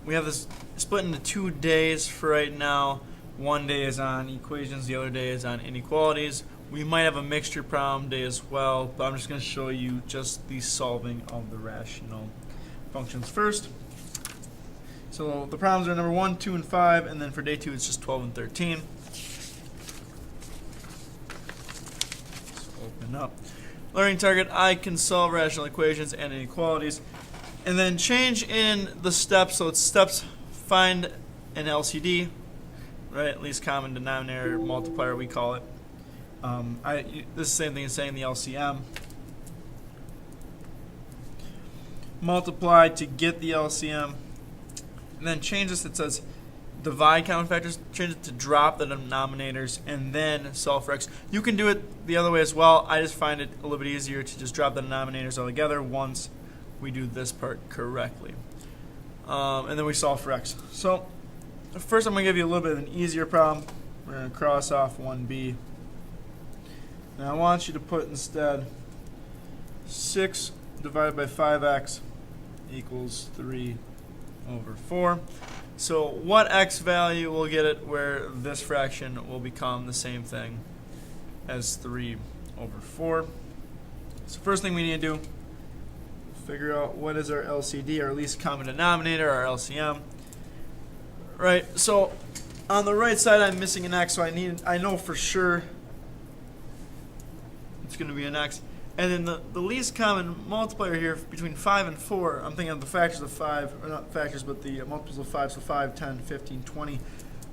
we have this split into 2 days for right now. One day is on equations, the other day is on inequalities. We might have a mixture problem day as well, but I'm just going to show you just the solving of the rational functions first. So the problems are number 1, 2, and 5, and then for day 2 it's just 12 and 13. Let's open up. Learning target, I can solve rational equations and inequalities. And then change in the steps, so it's steps find an LCD, right? Least common denominator multiplier we call it. This is the same thing as saying the LCM. Multiply to get the LCM. And then change this, it says divide common factors, change it to drop the denominators and then solve for x. You can do it the other way as well. I just find it a little bit easier to just drop the denominators all together once we do this part correctly. And then we solve for x. So first I'm going to give you a little bit of an easier problem. We're going to cross off 1b. Now I want you to put instead 6 divided by 5x equals 3 over 4. So what x value will get it where this fraction will become the same thing as 3 over 4? So first thing we need to do, figure out what is our LCD, our least common denominator, our LCM. Right, so on the right side I'm missing an x, so I know for sure it's going to be an x. And then the least common multiplier here between 5 and 4, I'm thinking of the factors of 5, or not factors, but the multiples of 5, so 5, 10, 15, 20.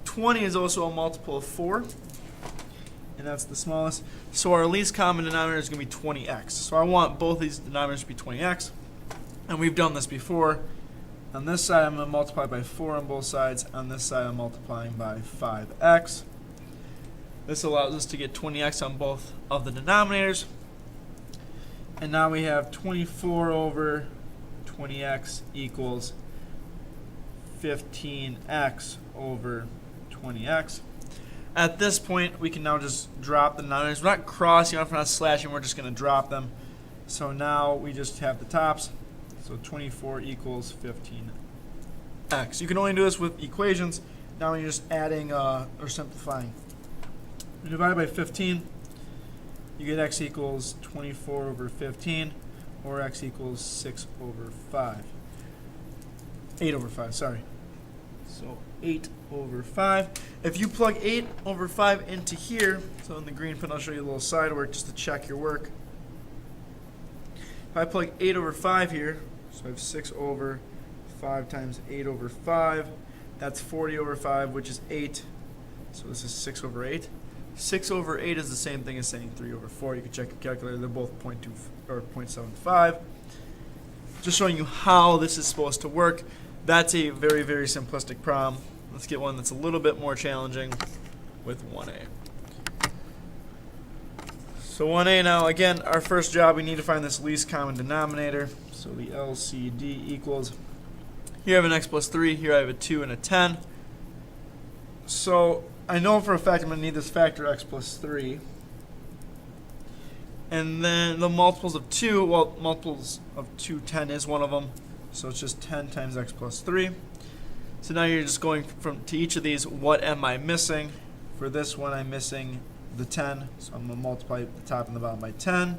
20 is also a multiple of 4, and that's the smallest. So our least common denominator is going to be 20x. So I want both these denominators to be 20x, and we've done this before. On this side, I'm going to multiply by 4 on both sides. On this side, I'm multiplying by 5x. This allows us to get 20x on both of the denominators. And now we have 24 over 20x equals 15x over 20x. At this point, we can now just drop the denominators. We're not crossing off, we're not slashing, we're just going to drop them. So now we just have the tops. So 24 equals 15x. You can only do this with equations. Now when you're just adding or simplifying. You divide by 15. You get x equals 24 over 15, or x equals 6 over 5. 8 over 5, sorry. So 8 over 5. If you plug 8 over 5 into here, so in the green pen I'll show you a little side work just to check your work. If I plug 8 over 5 here, so I have 6 over 5 times 8 over 5, that's 40 over 5, which is 8. So this is 6 over 8. 6 over 8 is the same thing as saying 3 over 4. You can check your calculator. They're both 0.2 or 0.75. Just showing you how this is supposed to work. That's a very, very simplistic problem. Let's get one that's a little bit more challenging with 1a. So 1a now, again, our first job, we need to find this least common denominator. So the LCD equals, here I have an x plus 3, here I have a 2 and a 10. So I know for a fact I'm going to need this factor x plus 3. And then the multiples of 2, well, multiples of 2, 10 is one of them. So it's just 10 times x plus 3. So now you're just going to each of these, what am I missing? For this one, I'm missing the 10. So I'm going to multiply the top and the bottom by 10.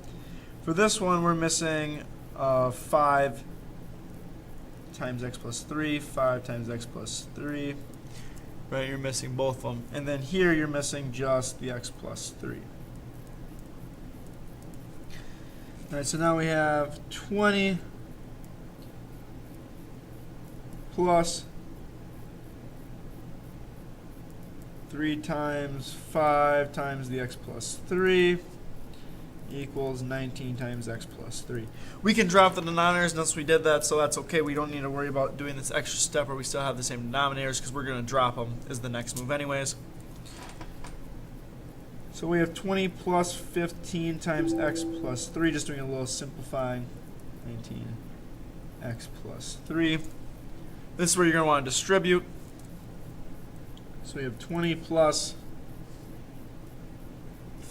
For this one, we're missing 5 times x plus 3, 5 times x plus 3. Right, you're missing both of them. And then here you're missing just the x plus 3. All right, so now we have 20 plus 3 times 5 times the x plus 3 equals 19 times x plus 3. We can drop the denominators once we did that, so that's okay. We don't need to worry about doing this extra step where we still have the same denominators because we're going to drop them is the next move anyways. So we have 20 plus 15 times x plus 3, just doing a little simplifying, 19x plus 3. This is where you're going to want to distribute. So we have 20 plus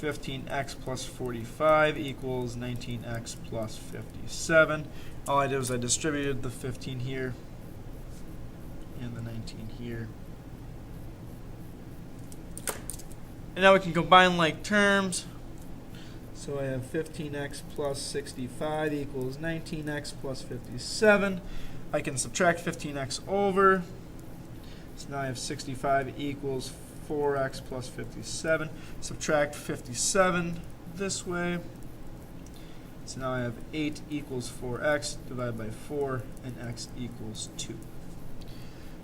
15x plus 45 equals 19x plus 57. All I did was I distributed the 15 here 19 here. And now we can combine like terms. So I have 15x plus 65 equals 19x plus 57. I can subtract 15x over. So now I have 65 equals 4x plus 57. Subtract 57 this way. So now I have 8 equals 4x divided by 4, and x equals 2.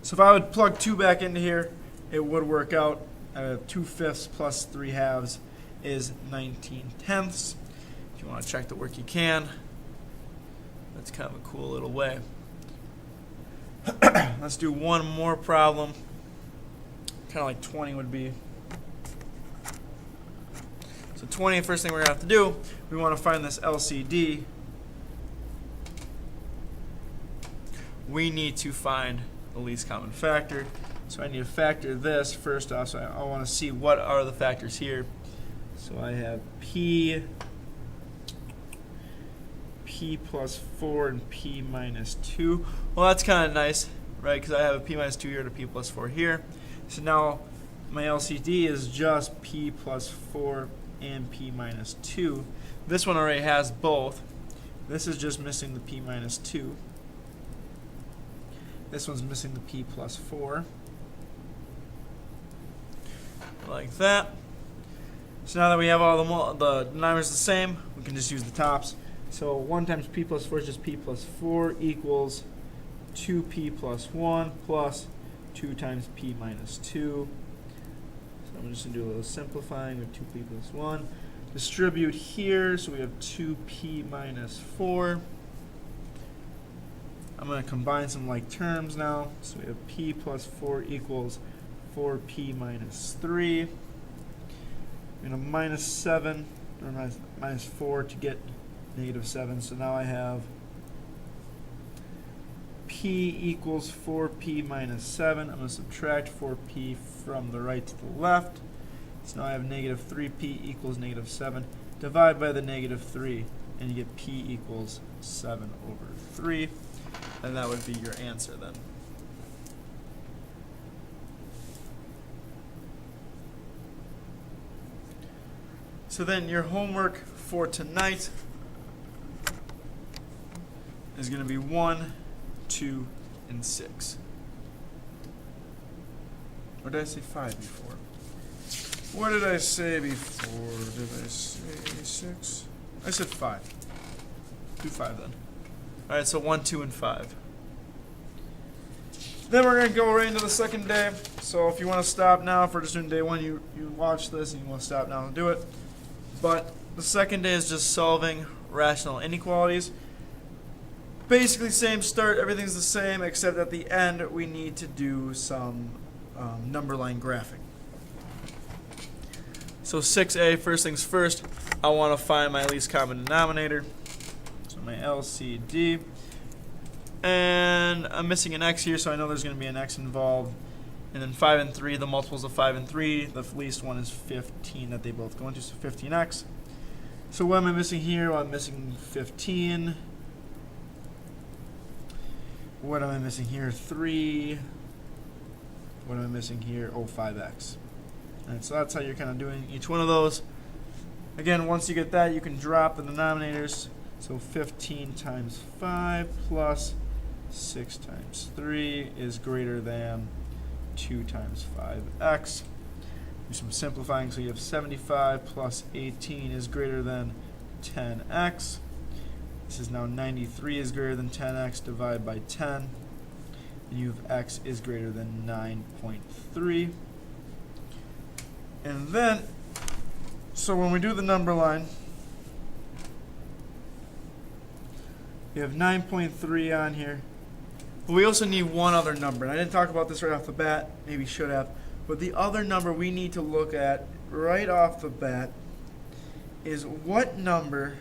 So if I would plug 2 back into here, it would work out. 2/5 plus 3/2 is 19/10. If you want to check the work, you can. That's kind of a cool little way. Let's do one more problem. Kind of like 20 would be. So 20, first thing we're going to have to do, we want to find this LCD. We need to find the least common factor. So I need to factor this first off. So I want to see what are the factors here. So I have P plus 4 and P minus 2. Well, that's kind of nice, right? Because I have a P minus 2 here and a P plus 4 here. So now my LCD is just P plus 4 and P minus 2. This one already has both. This is just missing the P minus 2. This one's missing the P plus 4. Like that. So now that we have all the denominators the same, we can just use the tops. So 1 times P plus 4 is just P plus 4 equals 2P plus 1 plus 2 times P minus 2. So I'm just going to do a little simplifying with 2P plus 1. Distribute here, so we have 2P minus 4. I'm going to combine some like terms now. So we have P plus 4 equals 4P minus 3. I'm going to minus 7, or minus 4 to get negative 7. So now I have P equals 4P minus 7. I'm going to subtract 4P from the right to the left. So now I have negative 3P equals negative 7. Divide by the negative 3, and you get P equals 7 over 3. And that would be your answer then. So then your homework for tonight is going to be 1, 2, and 6. Or did I say 5 before? What did I say before? Did I say 6? I said 5. Do 5 then. Alright, so 1, 2, and 5. Then we're going to go right into the second day. So if you want to stop now, if we're just doing day 1, you watch this and you want to stop now and do it. But the second day is just solving rational inequalities. Basically same start, everything's the same, except at the end we need to do some number line graphing. So 6a, first things first, I want to find my least common denominator. So my LCD. And I'm missing an x here, so I know there's going to be an x involved. And then 5 and 3, the multiples of 5 and 3, the least one is 15 that they both go into, so 15x. So what am I missing here? Well, I'm missing 15. What am I missing here? 3. What am I missing here? Oh, 5x. Alright, so that's how you're kind of doing each one of those. Again, once you get that, you can drop the denominators. So 15 times 5 plus 6 times 3 is greater than 2 times 5x. Do some simplifying, so you have 75 plus 18 is greater than 10x. This is now 93 is greater than 10x, divide by 10. And you have x is greater than 9.3. And then, so when we do the number line, we have 9.3 on here. But we also need one other number. And I didn't talk about this right off the bat, maybe should have. But the other number we need to look at right off the bat is what number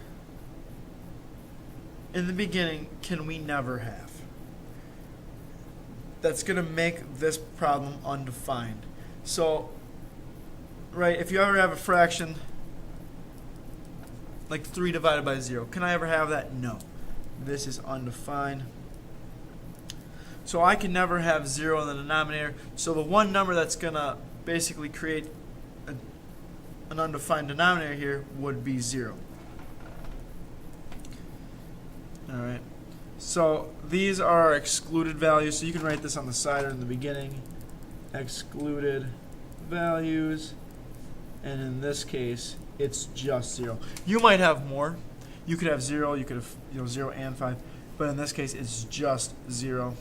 in the beginning can we never have? That's going to make this problem undefined. So, right, if you ever have a fraction like 3 divided by 0, can I ever have that? No. This is undefined. So I can never have 0 in the denominator. So the one number that's going to basically create an undefined denominator here would be 0. All right. So these are excluded values. So you can write this on the side or in the beginning. Excluded values. And in this case, it's just 0. You might have more. You could have 0. You could have 0 and 5. But in this case, it's just 0.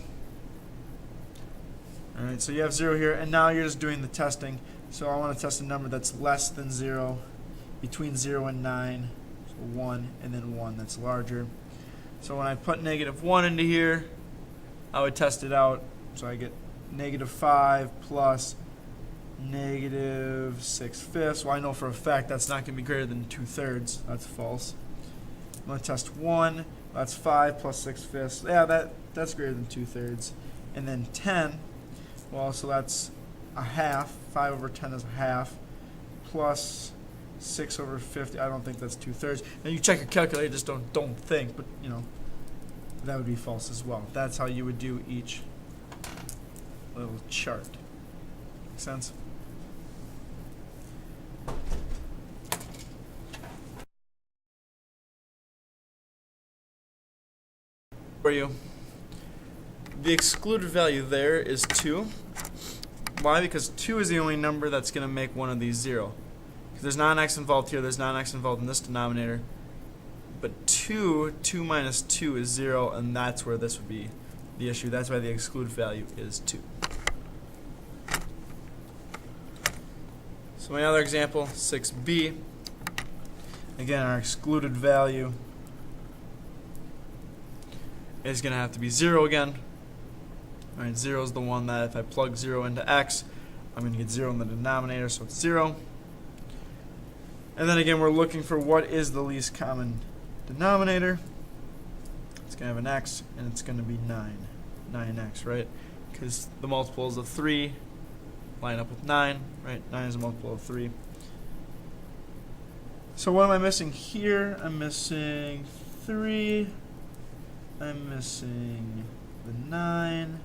All right. So you have 0 here, and now you're just doing the testing. So I want to test a number that's less than 0, between 0 and 9, so 1, and then 1 that's larger. So when I put -1 into here, I would test it out. So I get -5 plus -6/5. Well, I know for a fact that's not going to be greater than 2/3. That's false. I'm going to test 1. That's 5 plus 6/5. Yeah, that's greater than 2/3. And then 10. Well, so that's a half. 5 over 10 is a half. Plus 6 over 50. I don't think that's 2/3. Now you check your calculator. Just don't think. But that would be false as well. That's how you would do each little chart. Make sense? For you, the excluded value there is 2. Why? Because 2 is the only number that's going to make one of these 0. Because there's not an x involved here, there's not an x involved in this denominator. But 2 minus 2 is 0, and that's where this would be the issue. That's why the excluded value is 2. So my other example, 6b. Again, our excluded value is going to have to be 0 again. All right, 0 is the one that if I plug 0 into x, I'm going to get 0 in the denominator, so it's 0. And then again, we're looking for what is the least common denominator. It's going to have an x, and it's going to be 9x, right? Because the multiples of 3 line up with 9, right? 9 is a multiple of 3. So what am I missing here? I'm missing 3. I'm missing the 9.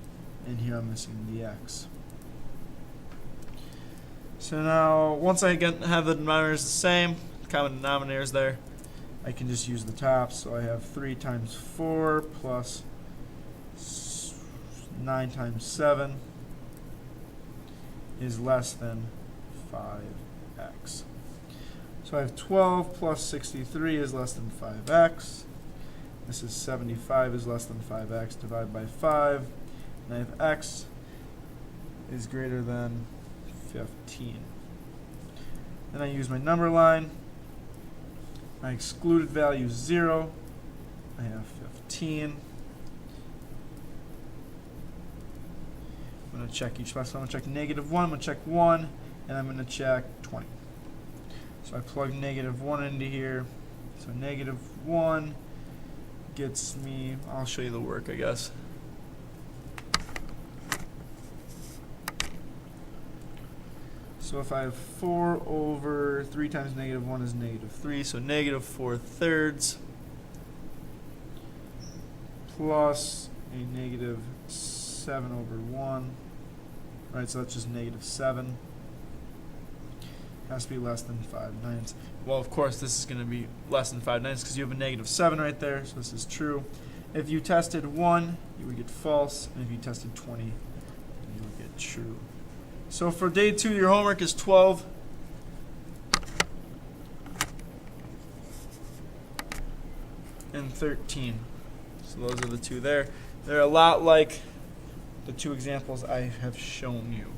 And here I'm missing the x. So now, once I have the denominators the same, common denominators there, I can just use the tops. So I have 3 times 4 plus 9 times 7 is less than 5x. So I have 12 plus 63 is less than 5x. This is 75 is less than 5x. Divide by 5. And I have x is greater than 15. Then I use my number line. My excluded value is 0. I have 15. I'm going to check each spot. So I'm going to check -1, I'm going to check 1, and I'm going to check 20. So I plug -1 into here. So -1 gets me, I'll show you the work, I guess. So if I have 4 over 3 times -1 is -3, so -4/3 plus a -7 over 1. Right, so that's just -7. Has to be less than 5/9. Well, of course, this is going to be less than 5/9 because you have a -7 right there, so this is true. If you tested 1, you would get false, and if you tested 20, you would get true. So for day 2, your homework is 12. And 13. So those are the two there. They're a lot like the 2 examples I have shown you.